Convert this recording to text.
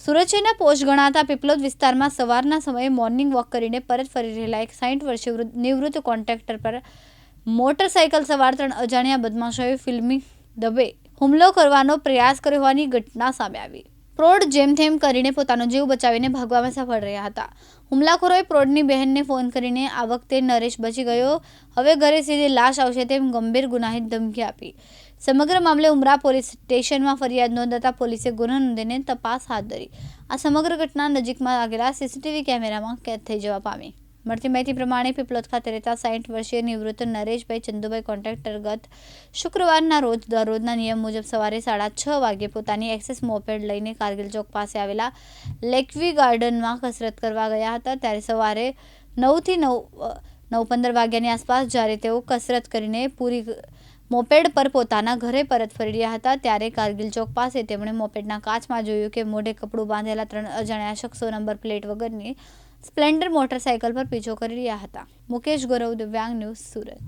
સુરત શહેરના પોસ્ટ ગણાતા પીપલોદ વિસ્તારમાં સવારના સમયે મોર્નિંગ વોક કરીને પરત ફરી રહેલા એક 60 વર્ષીય નિવૃત્ત કોન્ટ્રાક્ટર પર મોટરસાઇકલ સવાર 3 અજાણ્યા બદમાશોએ ફિલ્મી ઢબે હુમલો કરવાનો પ્રયાસ કર્યો હોવાની ઘટના સામે આવી. પ્રૌઢ જેમતેમ કરીને પોતાનો જીવ બચાવીને ભાગવામાં સફળ રહ્યા હતા. હુમલાખોરોએ પ્રૌઢની બહેનને ફોન કરીને આ વખતે નરેશ બચી ગયો, હવે ઘરે સીધી લાશ આવશે તેમ ગંભીર ગુનાહિત ધમકી આપી. સમગ્ર મામલે ઉમરા પોલીસ સ્ટેશનમાં ફરિયાદ નોંધાતા પોલીસે ગુનો નોંધીને તપાસ હાથ ધરી. આ સમગ્ર ઘટના નજીકમાં લાગેલા સીસીટીવી કેમેરામાં કેદ થઈ જવા પામી. મળતી માહિતી પ્રમાણે પીપલોદ ખાતે રહેતા 60 વર્ષીય નિવૃત્ત નરેશભાઈ ચંદુભાઈ કોન્ટ્રાક્ટર ગત શુક્રવારના રોજ દરરોજના નિયમ મુજબ સવારે 6:30 વાગ્યે પોતાની એક્સેસ મોપેડ લઈને કારગિલ ચોક પાસે આવેલા લેકવી ગાર્ડનમાં કસરત કરવા ગયા હતા. ત્યારે સવારે 9 થી 9:15 વાગ્યાની આસપાસ જ્યારે તેઓ કસરત કરીને પૂરી મોપેડ પર પોતાના ઘરે પરત ફરી રહ્યા હતા ત્યારે કારગિલ ચોક પાસે તેમણે મોપેડના કાચમાં જોયું કે મોઢે કપડું બાંધેલા 3 અજાણ્યા શખ્સો નંબર પ્લેટ વગરની સ્પ્લેન્ડર મોટરસાઇકલ પર પીછો કરી રહ્યા હતા. મુકેશ ગૌરવ, દિવ્યાંગ ન્યૂઝ, સુરત.